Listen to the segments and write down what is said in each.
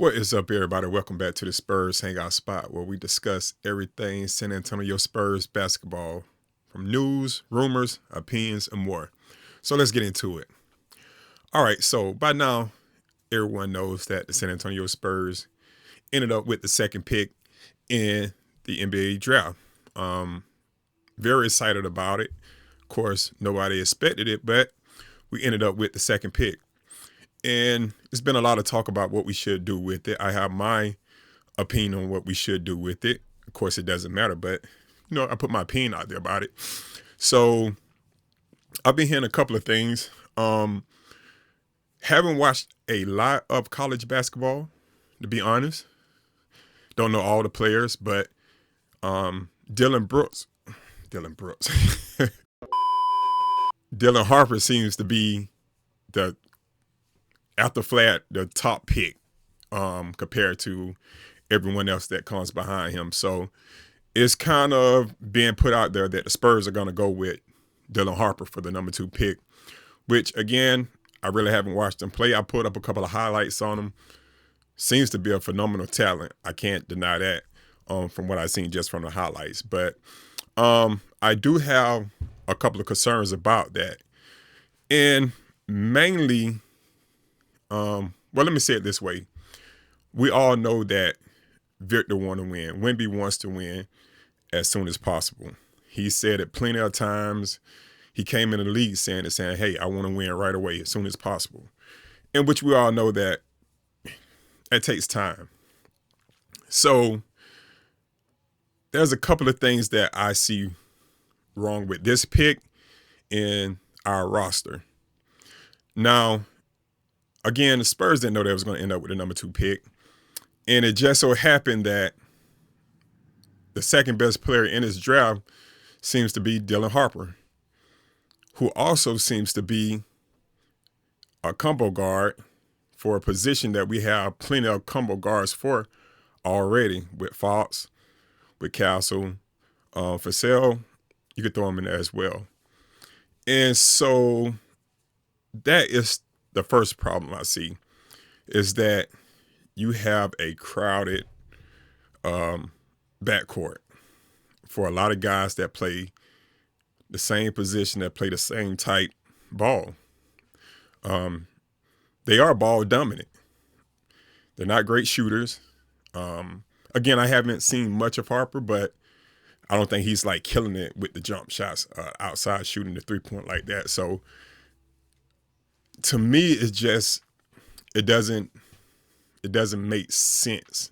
What is up, everybody? Welcome back to the Spurs Hangout spot where we discuss everything San Antonio Spurs basketball from news, rumors, opinions, and more. So let's get into it. All right, so by now, everyone knows that the San Antonio Spurs ended up with the second pick in the NBA draft. Very excited about it. Of course, nobody expected it, but we ended up with the second pick. And it's been a lot of talk about what we should do with it. I have my opinion on what we should do with it. Of course, it doesn't matter, but I put my opinion out there about it. So I've been hearing a couple of things. Haven't watched a lot of college basketball, to be honest. Don't know all the players, but Dylan Brooks, Dylan Harper seems to be the top pick compared to everyone else that comes behind him. So it's kind of being put out there that the Spurs are going to go with Dylan Harper for the number 2 pick, which, again, I really haven't watched him play. I put up a couple of highlights on him. Seems to be a phenomenal talent. I can't deny that from what I've seen just from the highlights. But I do have a couple of concerns about that. And mainly, well, let me say it this way. We all know that Victor want to win. Wemby wants to win as soon as possible. He said it plenty of times. He came in the league saying, hey, I want to win right away as soon as possible. In which we all know that it takes time. So there's a couple of things that I see wrong with this pick in our roster. Now, again, the Spurs didn't know they was going to end up with the number 2 pick. And it just so happened that the second best player in this draft seems to be Dylan Harper, who also seems to be a combo guard for a position that we have plenty of combo guards for already with Fox, with Castle, for sale. You could throw him in there as well. And so that is the first problem I see, is that you have a crowded backcourt for a lot of guys that play the same position, that play the same type ball. They are ball dominant. They're not great shooters. Again, I haven't seen much of Harper, but I don't think he's like killing it with the jump shots outside shooting the 3-point like that. So to me, it's just, it doesn't make sense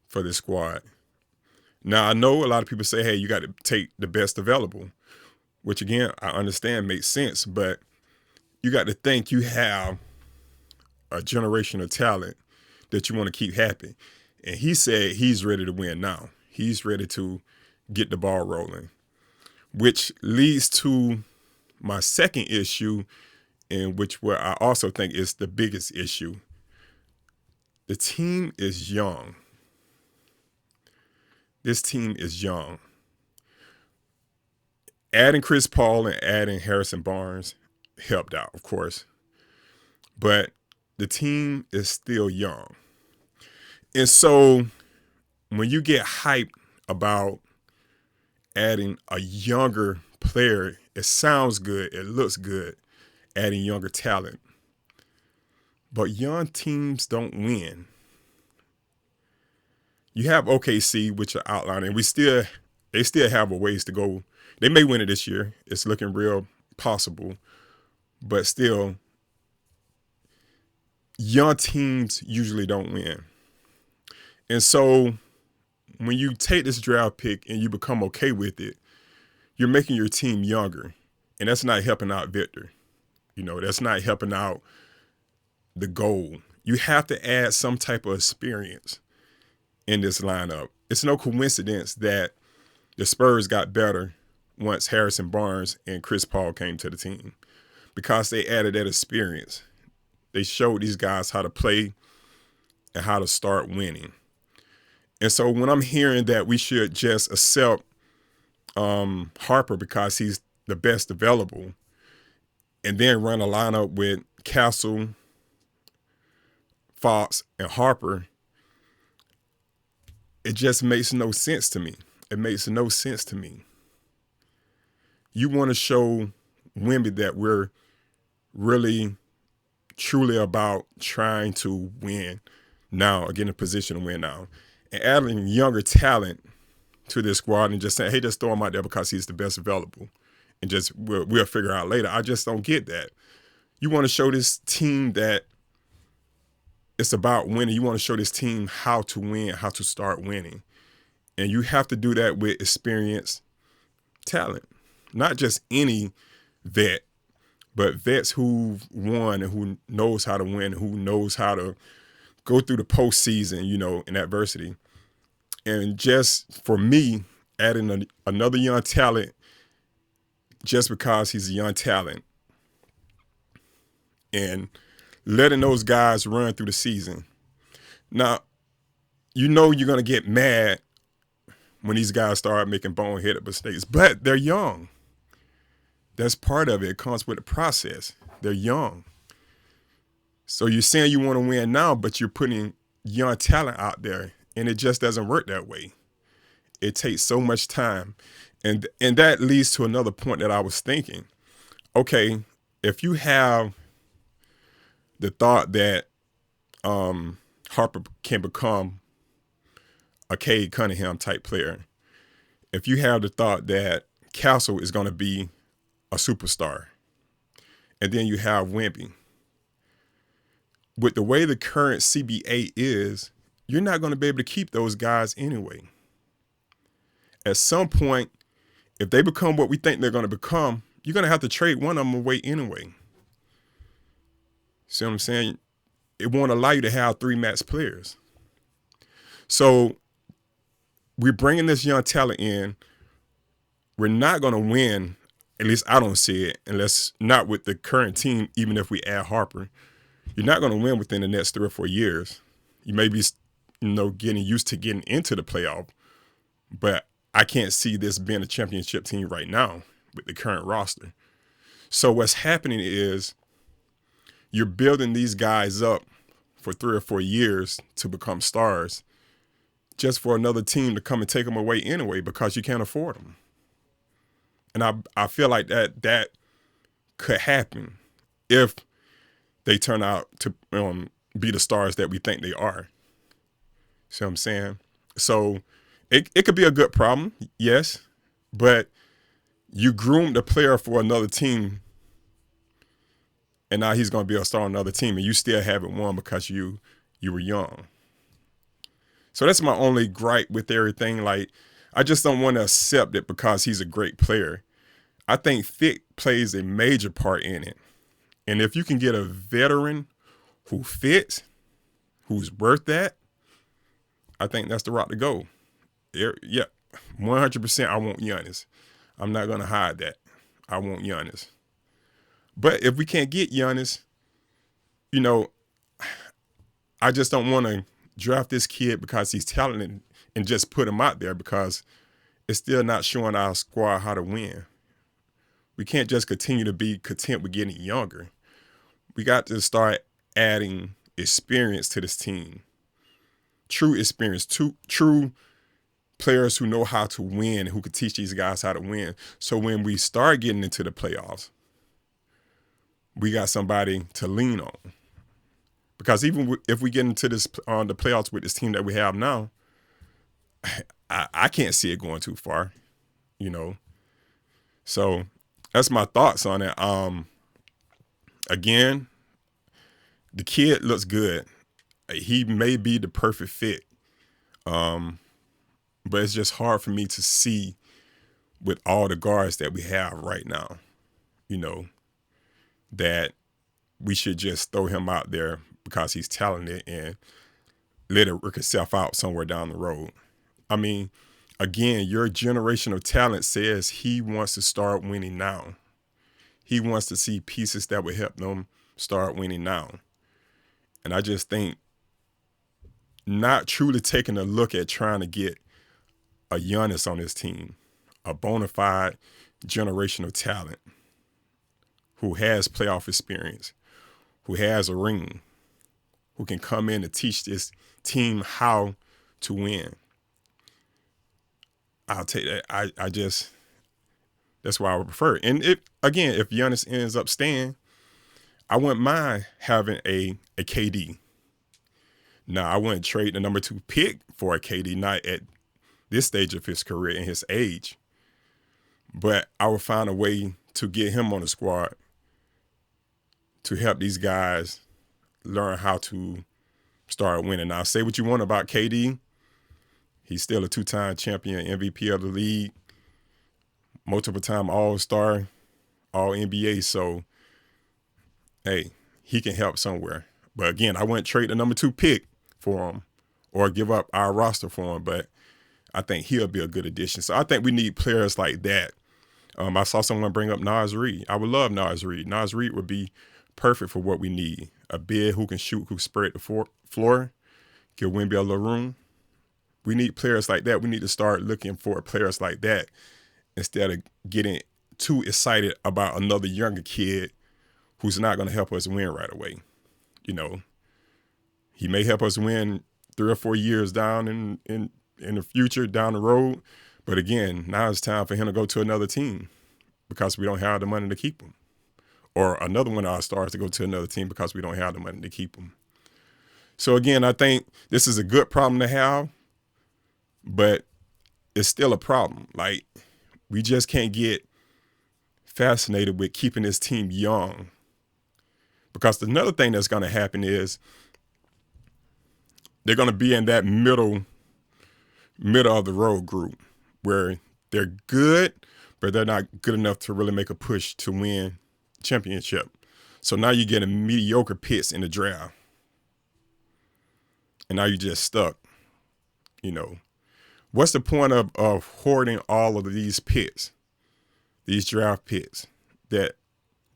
for this squad. Now, I know a lot of people say, hey, you got to take the best available, which, again, I understand makes sense, but you got to think you have a generation of talent that you want to keep happy. And he said he's ready to win now. He's ready to get the ball rolling, which leads to my second issue, in which where I also think is the biggest issue. The team is young. This team is young. Adding Chris Paul and adding Harrison Barnes helped out, of course. But the team is still young. And so when you get hyped about adding a younger player, it sounds good, it looks good, adding younger talent. But young teams don't win. You have OKC, which are outlining. They still have a ways to go. They may win it this year. It's looking real possible. But still, young teams usually don't win. And so when you take this draft pick and you become okay with it, you're making your team younger. And that's not helping out Victor. That's not helping out the goal. You have to add some type of experience in this lineup. It's no coincidence that the Spurs got better once Harrison Barnes and Chris Paul came to the team, because they added that experience. They showed these guys how to play and how to start winning. And so when I'm hearing that we should just accept Harper because he's the best available, and then run a lineup with Castle, Fox, and Harper, it just makes no sense to me. It makes no sense to me. You want to show Wemby that we're really, truly about trying to win now, or get in a position to win now. And adding younger talent to this squad and just saying, hey, just throw him out there because he's the best available. And just we'll figure out later. I just don't get that. You want to show this team that it's about winning. You want to show this team how to win, how to start winning. And you have to do that with experienced talent. Not just any vet, but vets who've won and who knows how to win, who knows how to go through the postseason, in adversity. And just for me, adding another young talent just because he's a young talent and letting those guys run through the season. Now, you're going to get mad when these guys start making boneheaded mistakes, but they're young. That's part of it. It comes with the process. They're young. So you're saying you want to win now, but you're putting young talent out there, and it just doesn't work that way. It takes so much time. And that leads to another point that I was thinking. Okay, if you have the thought that Harper can become a Cade Cunningham type player, if you have the thought that Castle is going to be a superstar, and then you have Wemby, with the way the current CBA is, you're not going to be able to keep those guys anyway. At some point, if they become what we think they're going to become, you're going to have to trade one of them away anyway. See what I'm saying? It won't allow you to have 3 max players. So we're bringing this young talent in. We're not going to win, at least I don't see it, unless not with the current team, even if we add Harper. You're not going to win within the next 3 or 4 years. You may be, getting used to getting into the playoff, but I can't see this being a championship team right now with the current roster. So what's happening is you're building these guys up for 3 or 4 years to become stars just for another team to come and take them away anyway because you can't afford them. And I feel like that could happen if they turn out to be the stars that we think they are. See what I'm saying? So it could be a good problem, yes, but you groomed a player for another team, and now he's going to be a star on another team, and you still haven't won because you were young. So that's my only gripe with everything. Like, I just don't want to accept it because he's a great player. I think fit plays a major part in it. And if you can get a veteran who fits, who's worth that, I think that's the route to go. Yeah, 100% I want Giannis. I'm not going to hide that. I want Giannis. But if we can't get Giannis, I just don't want to draft this kid because he's talented and just put him out there because it's still not showing our squad how to win. We can't just continue to be content with getting younger. We got to start adding experience to this team. True experience, true players who know how to win, who could teach these guys how to win. So when we start getting into the playoffs, we got somebody to lean on. Because even if we get into the playoffs with this team that we have now, I can't see it going too far, So that's my thoughts on it. Again, the kid looks good. He may be the perfect fit. But it's just hard for me to see with all the guards that we have right now, that we should just throw him out there because he's talented and let it work itself out somewhere down the road. I mean, again, your generational talent says he wants to start winning now. He wants to see pieces that would help them start winning now. And I just think not truly taking a look at trying to get a Giannis on his team, a bona fide generational talent who has playoff experience, who has a ring, who can come in and teach this team how to win. I'll take that. I just, that's why I would prefer it. And if Giannis ends up staying, I wouldn't mind having a KD. Now, I wouldn't trade the number 2 pick for a KD, not at this stage of his career and his age. But I would find a way to get him on the squad to help these guys learn how to start winning. Now, say what you want about KD. He's still a 2-time champion, MVP of the league, multiple-time All-Star, All-NBA. So, hey, he can help somewhere. But again, I wouldn't trade the number 2 pick for him or give up our roster for him. But I think he'll be a good addition. So I think we need players like that. I saw someone bring up Naz Reid. I would love Naz Reid. Naz Reid would be perfect for what we need. A big who can shoot, who spread the floor, give Wemby a little room. We need players like that. We need to start looking for players like that instead of getting too excited about another younger kid who's not going to help us win right away. You know, he may help us win 3 or 4 years down in the future, down the road. But again, now it's time for him to go to another team because we don't have the money to keep him. Or another one of our stars to go to another team because we don't have the money to keep him. So again, I think this is a good problem to have, but it's still a problem. Like, we just can't get fascinated with keeping this team young. Because another thing that's going to happen is they're going to be in that middle of the road group where they're good, but they're not good enough to really make a push to win championship. So now you get a mediocre picks in the draft. And now you're just stuck. You know, what's the point of hoarding all of these picks, these draft picks that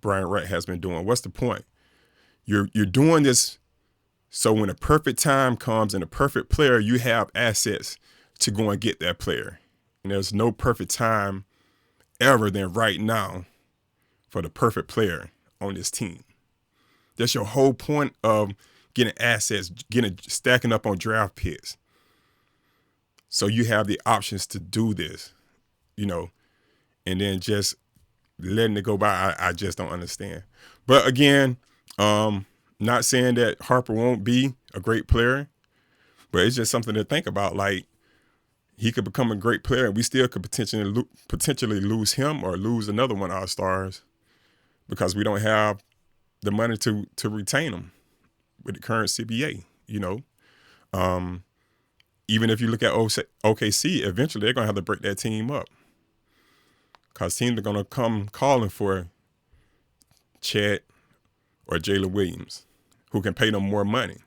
Brian Wright has been doing? What's the point? You're doing this so when a perfect time comes and a perfect player, you have assets to go and get that player. And there's no perfect time ever than right now for the perfect player on this team. That's your whole point of getting assets, stacking up on draft picks. So you have the options to do this, you know, and then just letting it go by. I just don't understand. But again, not saying that Harper won't be a great player, but it's just something to think about. Like, he could become a great player and we still could potentially lose him or lose another one of our stars because we don't have the money to retain him with the current CBA, you know. Even if you look at OKC, eventually they're going to have to break that team up because teams are going to come calling for Chet or Jalen Williams, who can pay them more money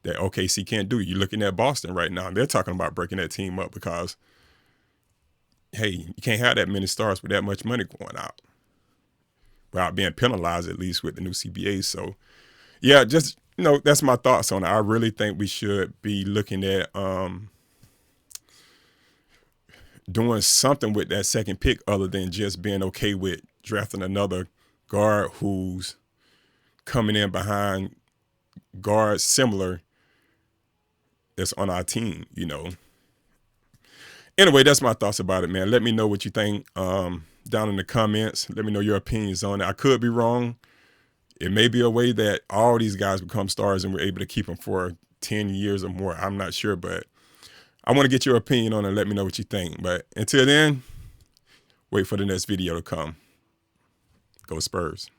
that OKC can't do. You're looking at Boston right now. They're talking about breaking that team up because, hey, you can't have that many stars with that much money going out without being penalized, at least with the new CBA. So, yeah, just, you know, that's my thoughts on it. I really think we should be looking at doing something with that second pick other than just being okay with drafting another guard who's coming in behind guards similar that's on our team, you know. Anyway, that's my thoughts about it, man. Let me know what you think down in the comments. Let me know your opinions on it. I could be wrong. It may be a way that all these guys become stars and we're able to keep them for 10 years or more. I'm not sure, but I want to get your opinion on it and let me know what you think. But until then, wait for the next video to come. Go Spurs.